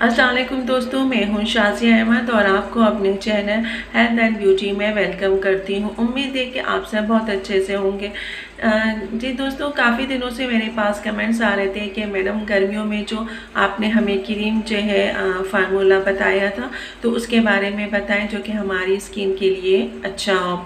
अस्सलाम वालेकुम दोस्तों, मैं हूं शाज़िया अहमद और आपको अपने चैनल हेल्थ एंड ब्यूटी में वेलकम करती हूं। उम्मीद है कि आप सब बहुत अच्छे से होंगे। जी दोस्तों, काफ़ी दिनों से मेरे पास कमेंट्स आ रहे थे कि मैडम गर्मियों में जो आपने हमें क्रीम जो है फार्मूला बताया था तो उसके बारे में बताएं जो कि हमारी स्किन के लिए अच्छा हो।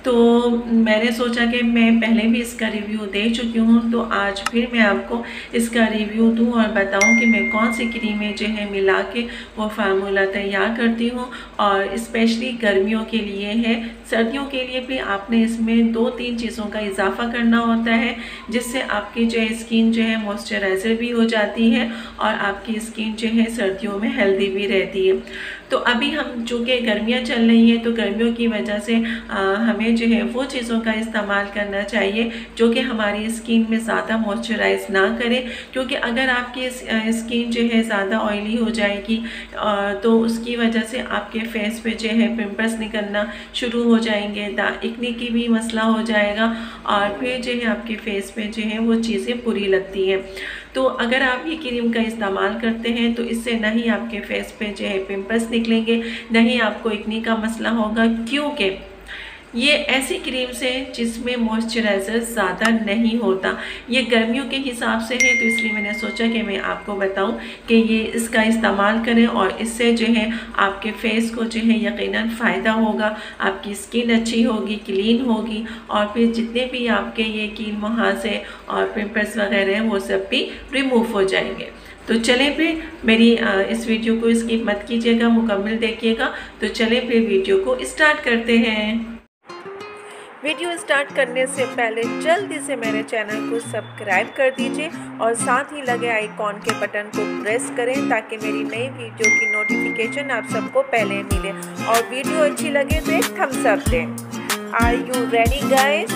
तो मैंने सोचा कि मैं पहले भी इसका रिव्यू दे चुकी हूँ, तो आज फिर मैं आपको इसका रिव्यू दूँ और बताऊँ कि मैं कौन सी क्रीमें जो है मिला के वो फार्मूला तैयार करती हूँ। और स्पेशली गर्मियों के लिए है, सर्दियों के लिए भी आपने इसमें 2-3 चीज़ों का इजाफा करना होता है, जिससे आपकी जो है स्किन जो है मॉइस्चराइज़र भी हो जाती है और आपकी स्किन जो है सर्दियों में हेल्दी भी रहती है। तो अभी हम चूँकि गर्मियाँ चल रही हैं तो गर्मियों की वजह से हमें जो है वो चीज़ों का इस्तेमाल करना चाहिए जो कि हमारी स्किन में ज़्यादा मॉइस्चराइज ना करे, क्योंकि अगर आपकी स्किन जो है ज़्यादा ऑयली हो जाएगी तो उसकी वजह से आपके फेस पे जो है पिंपल्स निकलना शुरू हो जाएंगे, एक्ने की भी मसला हो जाएगा और फिर जो है आपके फेस पे जो है वो चीज़ें बुरी लगती हैं। तो अगर आप ये क्रीम का इस्तेमाल करते हैं तो इससे ना ही आपके फेस पे जो है पिंपल्स निकलेंगे, ना ही आपको एक्ने का मसला होगा, क्योंकि ये ऐसी क्रीम से जिसमें मॉइस्चराइज़र ज़्यादा नहीं होता। ये गर्मियों के हिसाब से है तो इसलिए मैंने सोचा कि मैं आपको बताऊं कि ये इसका इस्तेमाल करें और इससे जो है आपके फेस को जो है यकीनन फ़ायदा होगा, आपकी स्किन अच्छी होगी, क्लीन होगी और फिर जितने भी आपके ये कील मुहासे और पिंपल्स वगैरह हैं वो सब भी रिमूव हो जाएंगे। तो चलें फिर मेरी इस वीडियो को स्किप मत कीजिएगा, मुकम्मल देखिएगा। तो चलें फिर वीडियो को स्टार्ट करते हैं। वीडियो स्टार्ट करने से पहले जल्दी से मेरे चैनल को सब्सक्राइब कर दीजिए और साथ ही लगे आइकॉन के बटन को प्रेस करें ताकि मेरी नई वीडियो की नोटिफिकेशन आप सबको पहले मिले और वीडियो अच्छी लगे तो एक थम्स अप दें। Are you ready guys?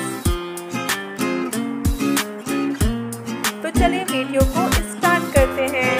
तो चलिए वीडियो को स्टार्ट करते हैं।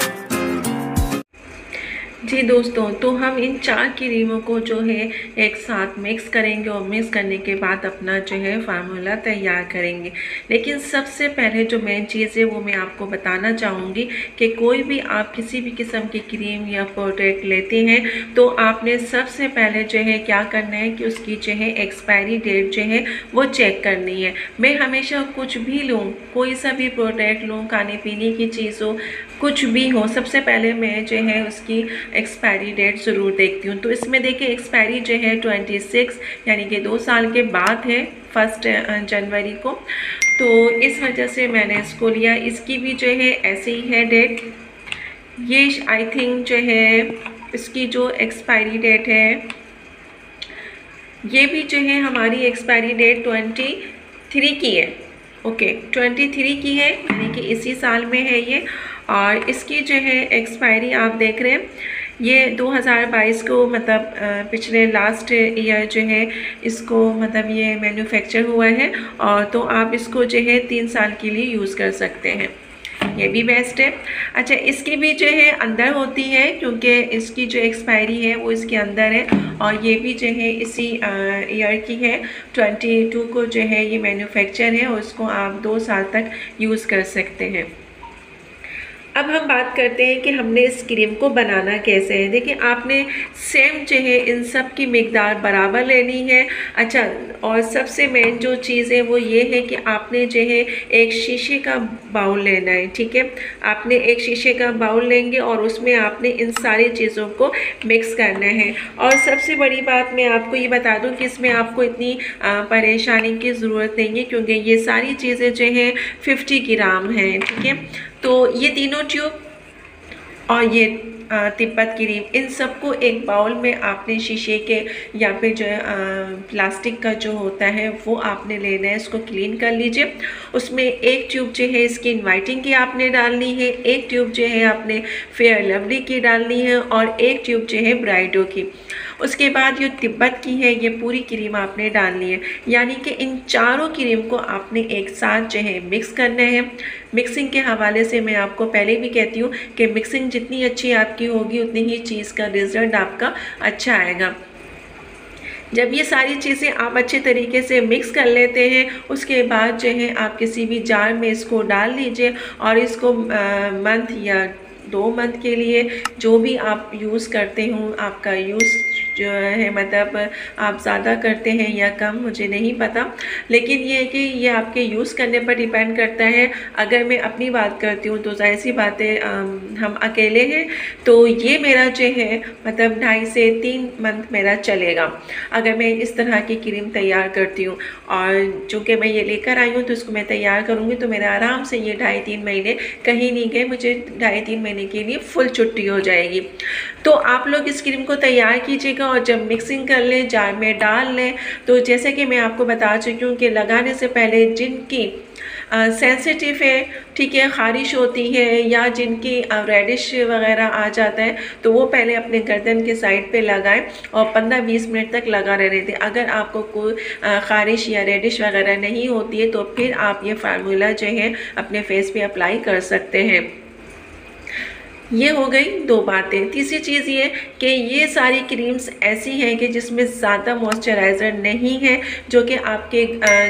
जी दोस्तों, तो हम इन 4 क्रीमों को जो है एक साथ मिक्स करेंगे और मिक्स करने के बाद अपना जो है फार्मूला तैयार करेंगे। लेकिन सबसे पहले जो मेन चीज़ है वो मैं आपको बताना चाहूँगी कि कोई भी आप किसी भी किस्म की क्रीम या प्रोडक्ट लेते हैं तो आपने सबसे पहले जो है क्या करना है कि उसकी जो है एक्सपायरी डेट जो है वो चेक करनी है। मैं हमेशा कुछ भी लूँ, कोई सा भी प्रोडक्ट लूँ, खाने पीने की चीज़ हो, कुछ भी हो, सबसे पहले मैं जो है उसकी एक्सपायरी डेट ज़रूर देखती हूँ। तो इसमें देखिए एक्सपायरी जो है 26 यानी कि 2 साल के बाद है, 1 जनवरी को। तो इस वजह से मैंने इसको लिया। इसकी भी जो है ऐसे ही है डेट। ये आई थिंक जो है इसकी जो एक्सपायरी डेट है ये भी जो है हमारी एक्सपायरी डेट 23 की है। ओके, 23 की है यानी कि इसी साल में है ये। और इसकी जो है एक्सपायरी आप देख रहे हैं ये 2022 को, मतलब पिछले लास्ट ईयर जो है इसको मतलब ये मैन्युफैक्चर हुआ है और तो आप इसको जो है 3 साल के लिए यूज़ कर सकते हैं। ये भी बेस्ट है। अच्छा, इसकी भी जो है अंदर होती है क्योंकि इसकी जो एक्सपायरी है वो इसके अंदर है और ये भी जो है इसी ईयर की है। 22 को जो है ये मैन्युफैक्चर है और उसको आप 2 साल तक यूज़ कर सकते हैं। अब हम बात करते हैं कि हमने इस क्रीम को बनाना कैसे है। देखिए, आपने सेम जो है इन सब की मिकदार बराबर लेनी है। अच्छा, और सबसे मेन जो चीज़ है वो ये है कि आपने जो है एक शीशे का बाउल लेना है। ठीक है, आपने एक शीशे का बाउल लेंगे और उसमें आपने इन सारी चीज़ों को मिक्स करना है। और सबसे बड़ी बात मैं आपको ये बता दूं कि इसमें आपको इतनी परेशानी की ज़रूरत नहीं है क्योंकि ये सारी चीज़ें जो हैं 50 ग्राम हैं। ठीक है, तो ये तीनों ट्यूब और ये तिब्बत क्रीम, इन सबको एक बाउल में आपने शीशे के या फिर जो प्लास्टिक का जो होता है वो आपने लेना है। इसको क्लीन कर लीजिए। उसमें एक ट्यूब जो है इसकी इनवाइटिंग की आपने डालनी है, एक ट्यूब जो है आपने फेयर लवली की डालनी है और एक ट्यूब जो है ब्राइडो की। उसके बाद ये तिब्बत की है, ये पूरी क्रीम आपने डालनी है। यानी कि इन चारों क्रीम को आपने एक साथ जो है मिक्स करना है। मिक्सिंग के हवाले से मैं आपको पहले भी कहती हूँ कि मिक्सिंग जितनी अच्छी आपकी होगी उतनी ही चीज़ का रिजल्ट आपका अच्छा आएगा। जब ये सारी चीज़ें आप अच्छे तरीके से मिक्स कर लेते हैं उसके बाद जो है आप किसी भी जार में इसको डाल लीजिए और इसको मंथ या 2 मंथ के लिए जो भी आप यूज़ करते हो, आपका यूज़ जो है मतलब आप ज़्यादा करते हैं या कम, मुझे नहीं पता, लेकिन ये है कि ये आपके यूज़ करने पर डिपेंड करता है। अगर मैं अपनी बात करती हूँ तो ज़ाहिर सी बात है, हम अकेले हैं, तो ये मेरा जो है मतलब 2.5 से 3 मंथ मेरा चलेगा अगर मैं इस तरह की क्रीम तैयार करती हूँ। और चूँकि मैं ये लेकर आई हूँ तो इसको मैं तैयार करूँगी तो मेरा आराम से ये 2.5-3 महीने कहीं नहीं गए, मुझे 2.5-3 महीने के लिए फुल छुट्टी हो जाएगी। तो आप लोग इस क्रीम को तैयार कीजिएगा और जब मिक्सिंग कर लें, जार में डाल लें, तो जैसे कि मैं आपको बता चुकी हूँ कि लगाने से पहले जिनकी सेंसिटिव है, ठीक है, ख़ारिश होती है या जिनकी रेडिश वगैरह आ जाता है, तो वो पहले अपने गर्दन के साइड पे लगाएं और 15-20 मिनट तक लगा रहने दें। अगर आपको कोई ख़ारिश या रेडिश वगैरह नहीं होती है तो फिर आप ये फार्मूला जो है अपने फेस पे अप्लाई कर सकते हैं। ये हो गई 2 बातें। तीसरी चीज़ ये कि ये सारी क्रीम्स ऐसी हैं कि जिसमें ज़्यादा मॉइस्चराइज़र नहीं है जो कि आपके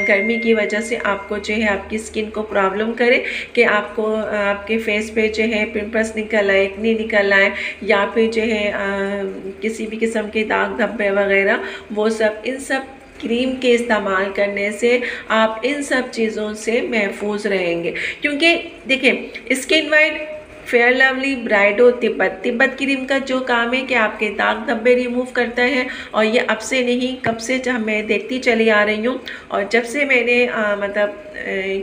गर्मी की वजह से आपको जो है आपकी स्किन को प्रॉब्लम करे कि आपको आपके फेस पे जो है पिंपल्स निकल आए, एक्ने निकल आए या फिर जो है किसी भी किस्म के दाग धब्बे वगैरह, वो सब इन सब क्रीम के इस्तेमाल करने से आप इन सब चीज़ों से महफूज रहेंगे। क्योंकि देखिए, स्किन वाइट, फेयर लवली, ब्राइडो, तिब्बत क्रीम का जो काम है कि आपके दाग धब्बे रिमूव करता है, और ये अब से नहीं कब से मैं देखती चली आ रही हूँ। और जब से मैंने मतलब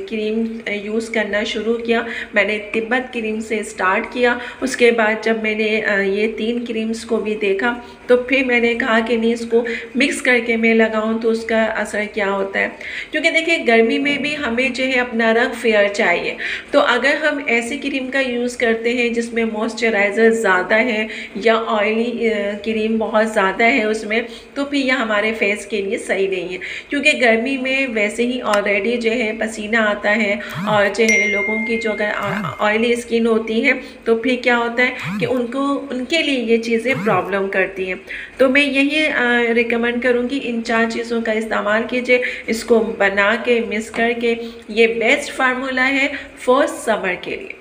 क्रीम यूज़ करना शुरू किया, मैंने तिब्बत क्रीम से स्टार्ट किया। उसके बाद जब मैंने ये 3 क्रीम्स को भी देखा तो फिर मैंने कहा कि नहीं, इसको मिक्स करके मैं लगाऊं तो उसका असर क्या होता है। क्योंकि देखिए, गर्मी में भी हमें जो है अपना रंग फेयर चाहिए, तो अगर हम ऐसी क्रीम का यूज़ करते हैं जिसमें मॉइस्चराइज़र ज़्यादा है या ऑयली क्रीम बहुत ज़्यादा है उसमें, तो फिर यह हमारे फेस के लिए सही नहीं है। क्योंकि गर्मी में वैसे ही ऑलरेडी जो है पसीना आता है, और जो है लोगों की जो अगर ऑयली स्किन होती है तो फिर क्या होता है कि उनके लिए ये चीज़ें प्रॉब्लम करती हैं। तो मैं यही रिकमेंड करूँगी, इन 4 चीज़ों का इस्तेमाल कीजिए, इसको बना के मिक्स करके। ये बेस्ट फार्मूला है फॉर समर के लिए,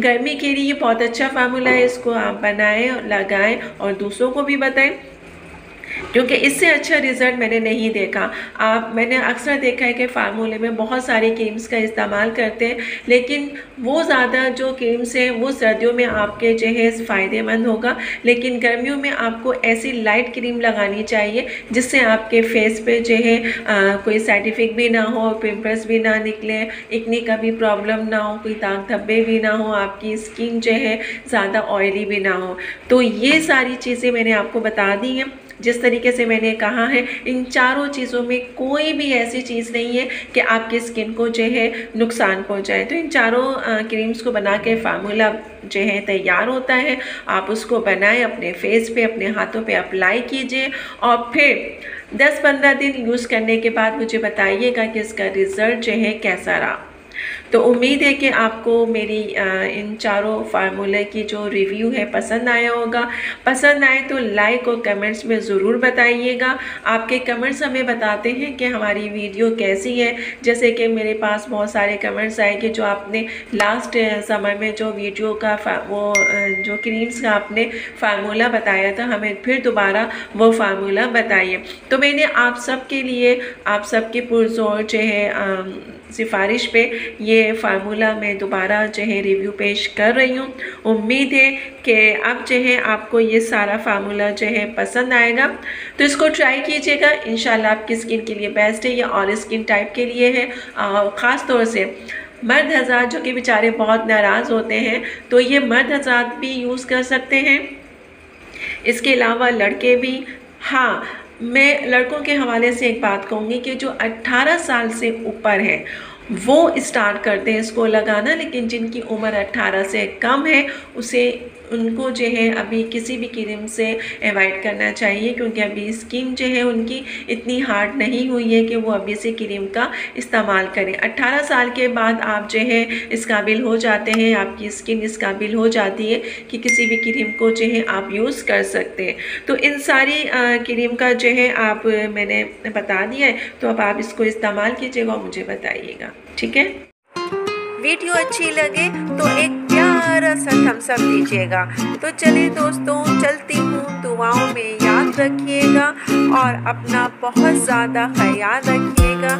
गर्मी के लिए ये बहुत अच्छा फार्मूला है। इसको आप बनाएं, लगाएं और दूसरों को भी बताएं, क्योंकि इससे अच्छा रिज़ल्ट मैंने नहीं देखा। मैंने अक्सर देखा है कि फार्मूले में बहुत सारी क्रीम्स का इस्तेमाल करते हैं, लेकिन वो ज़्यादा जो क्रीम्स हैं वो सर्दियों में आपके जो है फ़ायदेमंद होगा, लेकिन गर्मियों में आपको ऐसी लाइट क्रीम लगानी चाहिए जिससे आपके फेस पे जो है कोई साइड इफ़ेक्ट भी ना हो, पिंपल्स भी ना निकले, एक्ने का भी प्रॉब्लम ना हो, कोई दाग धब्बे भी ना हो, आपकी स्किन जो है ज़्यादा ऑयली भी ना हो। तो ये सारी चीज़ें मैंने आपको बता दी हैं। जिस तरीके से मैंने कहा है, इन चारों चीज़ों में कोई भी ऐसी चीज़ नहीं है कि आपकी स्किन को जो है नुकसान पहुंचाए। तो इन चारों क्रीम्स को बना के फार्मूला जो है तैयार होता है। आप उसको बनाएं, अपने फेस पे, अपने हाथों पे अप्लाई कीजिए और फिर 10-15 दिन यूज़ करने के बाद मुझे बताइएगा कि इसका रिज़ल्ट जो है कैसा रहा। तो उम्मीद है कि आपको मेरी इन चारों फार्मूले की जो रिव्यू है पसंद आया होगा। पसंद आए तो लाइक और कमेंट्स में ज़रूर बताइएगा। आपके कमेंट्स हमें बताते हैं कि हमारी वीडियो कैसी है। जैसे कि मेरे पास बहुत सारे कमेंट्स आए कि जो आपने लास्ट समर में जो वीडियो का वो जो क्रीम्स का आपने फार्मूला बताया था, हमें फिर दोबारा वो फार्मूला बताइए। तो मैंने आप सब के लिए, आप सबके पुरज़ोर जो है सिफारिश पे ये फार्मूला मैं दोबारा जो है रिव्यू पेश कर रही हूँ। उम्मीद है कि अब जो है आपको ये सारा फार्मूला जो है पसंद आएगा, तो इसको ट्राई कीजिएगा। इंशाल्लाह आपकी स्किन के लिए बेस्ट है, या ऑल स्किन टाइप के लिए है। ख़ास तौर से मर्द हज़रात जो कि बेचारे बहुत नाराज़ होते हैं, तो ये मर्द हज़रात भी यूज़ कर सकते हैं। इसके अलावा लड़के भी। हाँ, मैं लड़कों के हवाले से एक बात कहूँगी कि जो 18 साल से ऊपर है वो स्टार्ट करते हैं इसको लगाना, लेकिन जिनकी उम्र 18 से कम है उनको जो है अभी किसी भी क्रीम से अवॉइड करना चाहिए, क्योंकि अभी स्किन जो है उनकी इतनी हार्ड नहीं हुई है कि वो अभी से क्रीम का इस्तेमाल करें। 18 साल के बाद आप जो है इस काबिल हो जाते हैं, आपकी स्किन इस काबिल हो जाती है कि किसी भी क्रीम को जो है आप यूज़ कर सकते हैं। तो इन सारी क्रीम का जो है आप मैंने बता दिया है, तो अब आप इसको इस्तेमाल कीजिएगा और मुझे बताइएगा, ठीक है। वीडियो अच्छी लगे तो एक प्यारा सा थम्स अप दीजिएगा। तो चलिए दोस्तों, चलती हूँ, दुआओं में याद रखिएगा और अपना बहुत ज़्यादा ख्याल रखिएगा।